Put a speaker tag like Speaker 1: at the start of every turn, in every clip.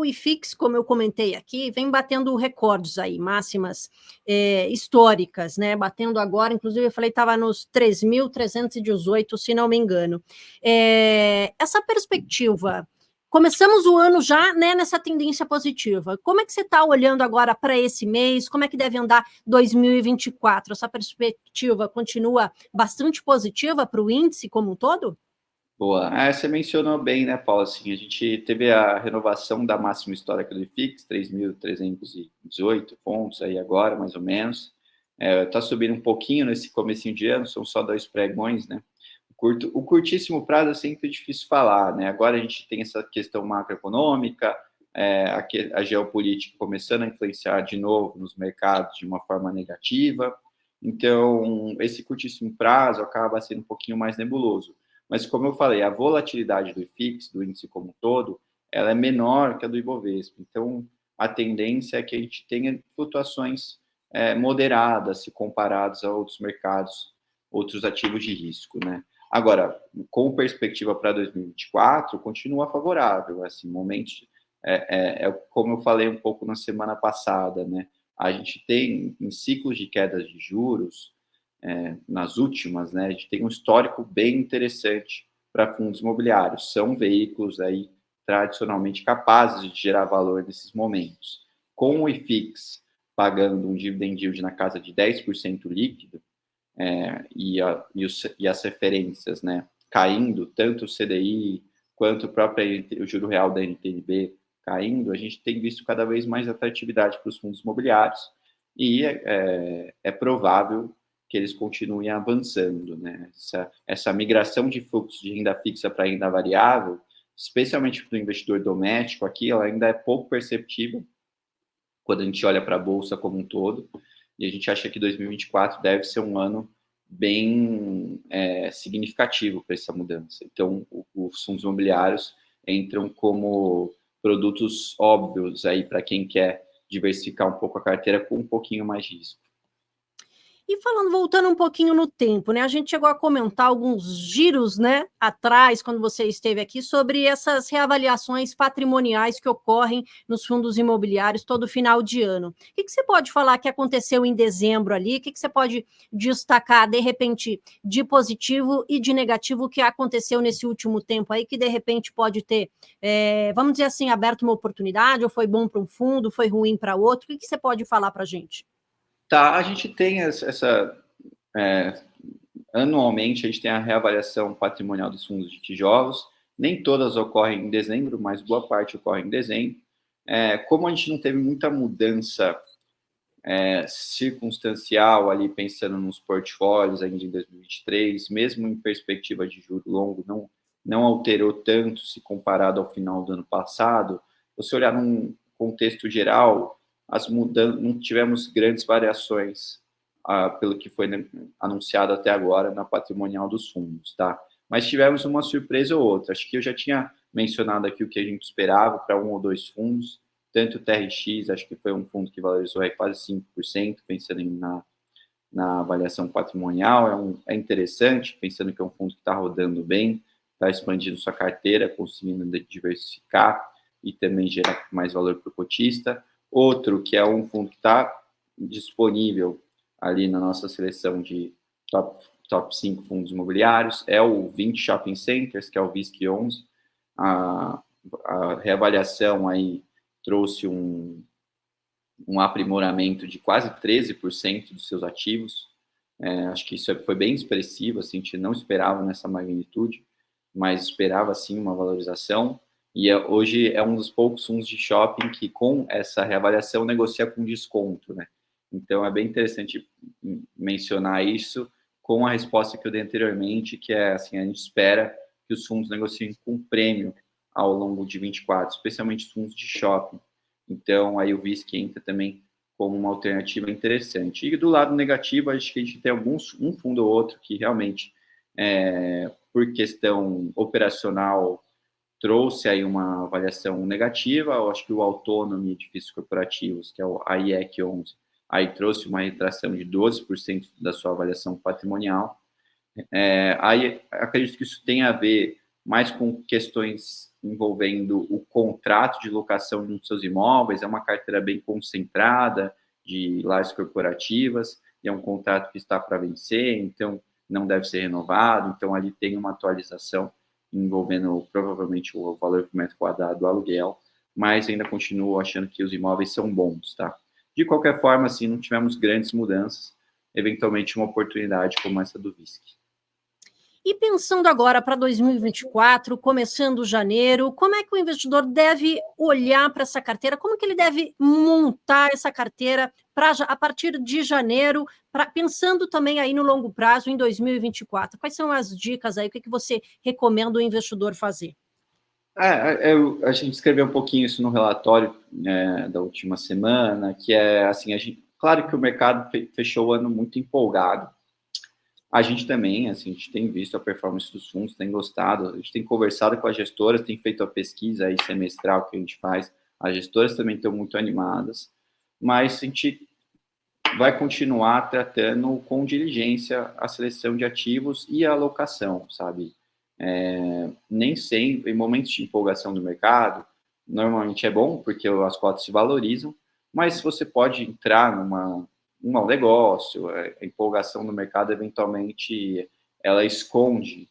Speaker 1: o IFIX, como eu comentei aqui, vem batendo recordes aí, máximas históricas, né? Batendo agora, inclusive eu falei, estava nos 3.318, se não me engano. Essa perspectiva, começamos o ano já, né, nessa tendência positiva. Como é que você está olhando agora para esse mês? Como é que deve andar 2024? Essa perspectiva continua bastante positiva para o índice como um todo?
Speaker 2: Boa. Você mencionou bem, né, Paulo? Assim, a gente teve a renovação da máxima histórica do IFIX, 3.318 pontos aí agora, mais ou menos. Está subindo um pouquinho nesse comecinho de ano, são só 2 pregões, né? O curtíssimo prazo é sempre difícil falar, né? Agora a gente tem essa questão macroeconômica, a geopolítica começando a influenciar de novo nos mercados de uma forma negativa. Então, esse curtíssimo prazo acaba sendo um pouquinho mais nebuloso. Mas, como eu falei, a volatilidade do IFIX, do índice como um todo, ela é menor que a do Ibovespa. Então, a tendência é que a gente tenha flutuações moderadas se comparados a outros mercados, outros ativos de risco, né? Agora, com perspectiva para 2024, continua favorável. Assim, momentos, como eu falei um pouco na semana passada, né? A gente tem, em ciclos de quedas de juros, nas últimas, né, a gente tem um histórico bem interessante para fundos imobiliários. São veículos aí tradicionalmente capazes de gerar valor nesses momentos. Com o IFIX pagando um dividend yield na casa de 10% líquido, e as referências, né, caindo, tanto o CDI quanto o juro real da NTNB caindo, a gente tem visto cada vez mais atratividade para os fundos imobiliários e é provável que eles continuem avançando, né? Essa migração de fluxo de renda fixa para renda variável, especialmente para o investidor doméstico, aqui ela ainda é pouco perceptível quando a gente olha para a Bolsa como um todo, e a gente acha que 2024 deve ser um ano bem significativo para essa mudança. Então, os fundos imobiliários entram como produtos óbvios aí para quem quer diversificar um pouco a carteira com um pouquinho mais de risco.
Speaker 1: E voltando um pouquinho no tempo, né? A gente chegou a comentar alguns giros, né, atrás, quando você esteve aqui, sobre essas reavaliações patrimoniais que ocorrem nos fundos imobiliários todo final de ano. O que você pode falar que aconteceu em dezembro ali? O que você pode destacar, de repente, de positivo e de negativo que aconteceu nesse último tempo aí, que de repente pode ter, vamos dizer assim, aberto uma oportunidade, ou foi bom para um fundo, foi ruim para outro? O que você pode falar para a gente?
Speaker 2: Tá, a gente tem anualmente a gente tem a reavaliação patrimonial dos fundos de tijolos. Nem todas ocorrem em dezembro, mas boa parte ocorre em dezembro. Como a gente não teve muita mudança circunstancial ali, pensando nos portfólios ainda em 2023, mesmo em perspectiva de juro longo, não alterou tanto se comparado ao final do ano passado. Se olhar num contexto geral, não tivemos grandes variações pelo que foi anunciado até agora na patrimonial dos fundos, tá? Mas tivemos uma surpresa ou outra. Acho que eu já tinha mencionado aqui o que a gente esperava para um ou dois fundos, tanto o TRX, acho que foi um fundo que valorizou aí quase 5%, pensando na avaliação patrimonial, é interessante, pensando que é um fundo que está rodando bem, está expandindo sua carteira, conseguindo diversificar e também gerar mais valor para o cotista. Outro, que é um fundo que está disponível ali na nossa seleção de top 5 fundos imobiliários, é o 20 Shopping Centers, que é o VISC11. A reavaliação aí trouxe um aprimoramento de quase 13% dos seus ativos. Acho que isso foi bem expressivo, assim, a gente não esperava nessa magnitude, mas esperava, sim, uma valorização. E hoje é um dos poucos fundos de shopping que, com essa reavaliação, negocia com desconto, né? Então, é bem interessante mencionar isso com a resposta que eu dei anteriormente, que é, assim, a gente espera que os fundos negociem com prêmio ao longo de 24, especialmente os fundos de shopping. Então, aí o VISC entra também como uma alternativa interessante. E do lado negativo, acho que a gente tem um fundo ou outro que realmente, por questão operacional, trouxe aí uma avaliação negativa. Eu acho que o Autonomy Edifícios Corporativos, que é o AIEC 11, aí trouxe uma retração de 12% da sua avaliação patrimonial. Aí acredito que isso tem a ver mais com questões envolvendo o contrato de locação de um dos seus imóveis, é uma carteira bem concentrada de lajes corporativas, e é um contrato que está para vencer, então não deve ser renovado, então ali tem uma atualização envolvendo provavelmente o valor por metro quadrado do aluguel, mas ainda continuo achando que os imóveis são bons, tá? De qualquer forma, assim, não tivemos grandes mudanças, eventualmente uma oportunidade como essa do VISC.
Speaker 1: E pensando agora para 2024, começando janeiro, como é que o investidor deve olhar para essa carteira? Como que ele deve montar essa carteira a partir de janeiro, pensando também aí no longo prazo, em 2024? Quais são as dicas aí? O que você recomenda o investidor fazer?
Speaker 2: A gente escreveu um pouquinho isso no relatório da última semana, que é assim, claro que o mercado fechou o ano muito empolgado. A gente também, assim, a gente tem visto a performance dos fundos, tem gostado, a gente tem conversado com as gestoras, tem feito a pesquisa aí semestral que a gente faz, as gestoras também estão muito animadas, mas a gente vai continuar tratando com diligência a seleção de ativos e a alocação, sabe? Nem sempre, em momentos de empolgação do mercado, normalmente é bom, porque as cotas se valorizam, mas você pode entrar um mau negócio, a empolgação no mercado, eventualmente, ela esconde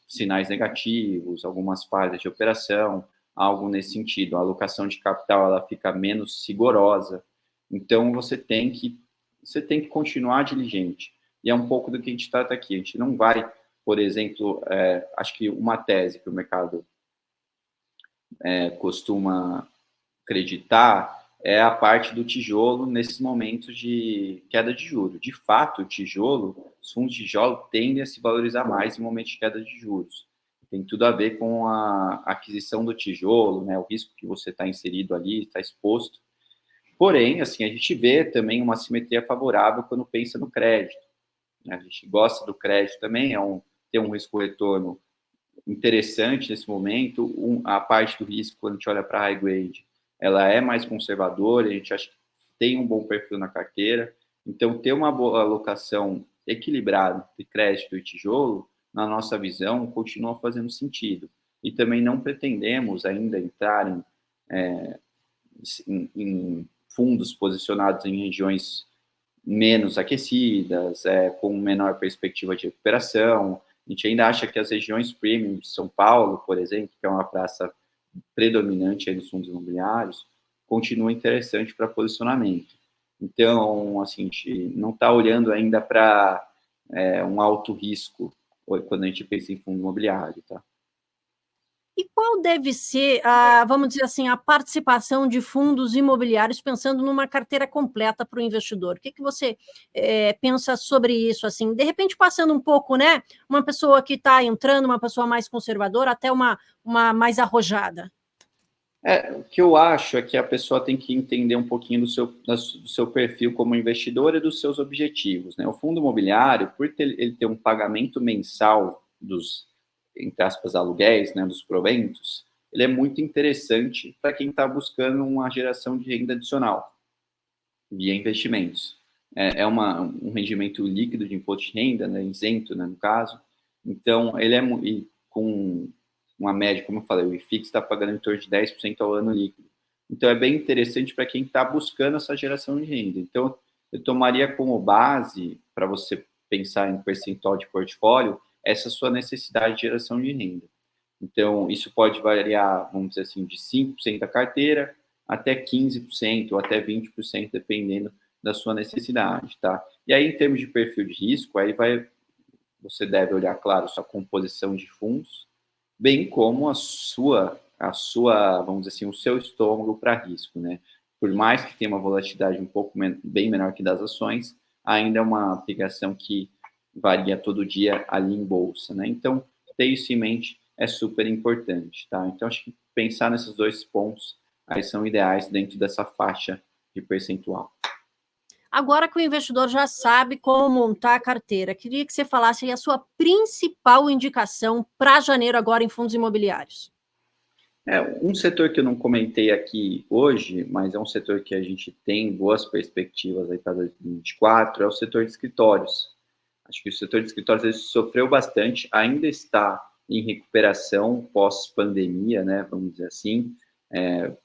Speaker 2: sinais negativos, algumas falhas de operação, algo nesse sentido. A alocação de capital, ela fica menos rigorosa, então você tem que continuar diligente. E é um pouco do que a gente trata aqui. A gente não vai, por exemplo, acho que uma tese que o mercado costuma acreditar é a parte do tijolo nesses momentos de queda de juros. De fato, os fundos de tijolo tendem a se valorizar mais em momentos de queda de juros. Tem tudo a ver com a aquisição do tijolo, né, o risco que você está inserido ali, está exposto. Porém, assim, a gente vê também uma simetria favorável quando pensa no crédito. A gente gosta do crédito também, tem um risco-retorno interessante nesse momento. A parte do risco, quando a gente olha para a high grade, ela é mais conservadora, a gente acha que tem um bom perfil na carteira. Então, ter uma boa alocação equilibrada de crédito e tijolo, na nossa visão, continua fazendo sentido. E também não pretendemos ainda entrar em fundos posicionados em regiões menos aquecidas, com menor perspectiva de recuperação. A gente ainda acha que as regiões premium de São Paulo, por exemplo, que é uma praça predominante aí nos fundos imobiliários, continua interessante para posicionamento. Então, assim, a gente não está olhando ainda para um alto risco quando a gente pensa em fundo imobiliário, tá?
Speaker 1: E qual deve ser, vamos dizer assim, a participação de fundos imobiliários pensando numa carteira completa para o investidor? O que você pensa sobre isso? Assim, de repente, passando um pouco, né? Uma pessoa que está entrando, uma pessoa mais conservadora, até uma mais arrojada.
Speaker 2: O que eu acho é que a pessoa tem que entender um pouquinho do seu perfil como investidor e dos seus objetivos, né? O fundo imobiliário, por ele ter um pagamento mensal dos, entre aspas, aluguéis, né, dos proventos, ele é muito interessante para quem está buscando uma geração de renda adicional via investimentos. Um rendimento líquido de imposto de renda, né, isento, né, no caso. Então, ele com uma média, como eu falei, o IFIX está pagando em torno de 10% ao ano líquido. Então, é bem interessante para quem está buscando essa geração de renda. Então, eu tomaria como base, para você pensar em percentual de portfólio, essa sua necessidade de geração de renda. Então, isso pode variar, vamos dizer assim, de 5% da carteira até 15% ou até 20%, dependendo da sua necessidade, tá? E aí, em termos de perfil de risco, você deve olhar, claro, sua composição de fundos, bem como a sua, vamos dizer assim, o seu estômago para risco, né? Por mais que tenha uma volatilidade bem menor que das ações, ainda é uma aplicação que varia todo dia ali em bolsa, né? Então, ter isso em mente é super importante, tá? Então, acho que pensar nesses dois pontos aí são ideais dentro dessa faixa de percentual.
Speaker 1: Agora que o investidor já sabe como montar a carteira, queria que você falasse aí a sua principal indicação para janeiro agora em fundos imobiliários.
Speaker 2: Um setor que eu não comentei aqui hoje, mas é um setor que a gente tem boas perspectivas aí para 2024, é o setor de escritórios. Acho que o setor de escritórios ele sofreu bastante, ainda está em recuperação pós-pandemia, né, vamos dizer assim.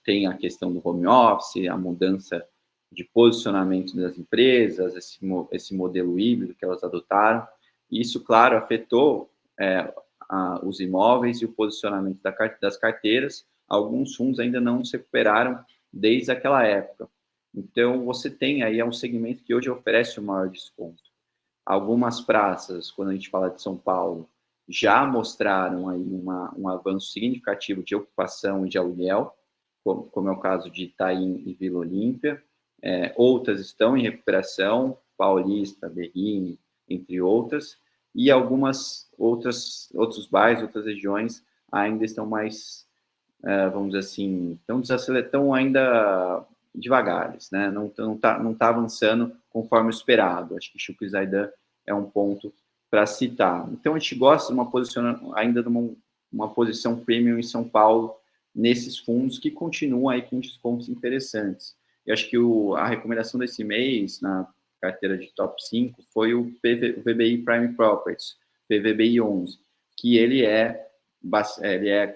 Speaker 2: Tem a questão do home office, a mudança de posicionamento das empresas, esse modelo híbrido que elas adotaram. E isso, claro, afetou os imóveis e o posicionamento das carteiras. Alguns fundos ainda não se recuperaram desde aquela época. Então, você tem aí um segmento que hoje oferece o maior desconto. Algumas praças, quando a gente fala de São Paulo, já mostraram aí um avanço significativo de ocupação e de aluguel, como é o caso de Itaim e Vila Olímpia. Outras estão em recuperação, Paulista, Berrini, entre outras, e alguns bairros, outras regiões ainda estão mais, vamos dizer assim, estão ainda devagares, né? Não tá avançando conforme esperado. Acho que Chucre e Zaidan é um ponto para citar. Então, a gente gosta de uma posição premium em São Paulo, nesses fundos que continuam aí com descontos interessantes. Eu acho que a recomendação desse mês, na carteira de top 5, foi o VBI Prime Properties, PVBI 11, que ele é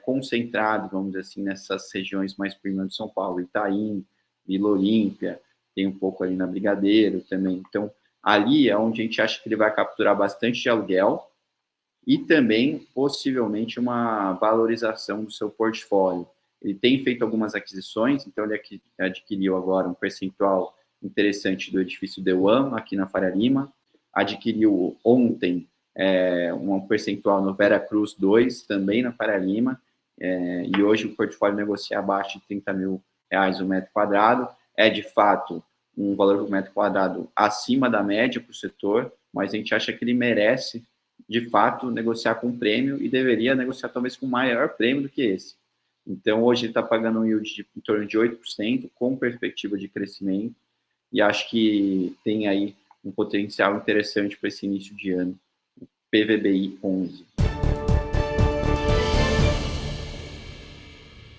Speaker 2: concentrado, vamos dizer assim, nessas regiões mais premium de São Paulo, Itaim, Vila Olímpia, tem um pouco ali na Brigadeiro também. Então, ali é onde a gente acha que ele vai capturar bastante de aluguel e também, possivelmente, uma valorização do seu portfólio. Ele tem feito algumas aquisições, então ele adquiriu agora um percentual interessante do edifício The One, aqui na Faria Lima, adquiriu ontem um percentual no Vera Cruz 2, também na Faria Lima, e hoje o portfólio negocia abaixo de R$30 mil o metro quadrado. É, de fato, um valor por metro quadrado acima da média para o setor, mas a gente acha que ele merece, de fato, negociar com prêmio e deveria negociar talvez com maior prêmio do que esse. Então, hoje ele está pagando um yield em torno de 8%, com perspectiva de crescimento, e acho que tem aí um potencial interessante para esse início de ano. PVBI 11.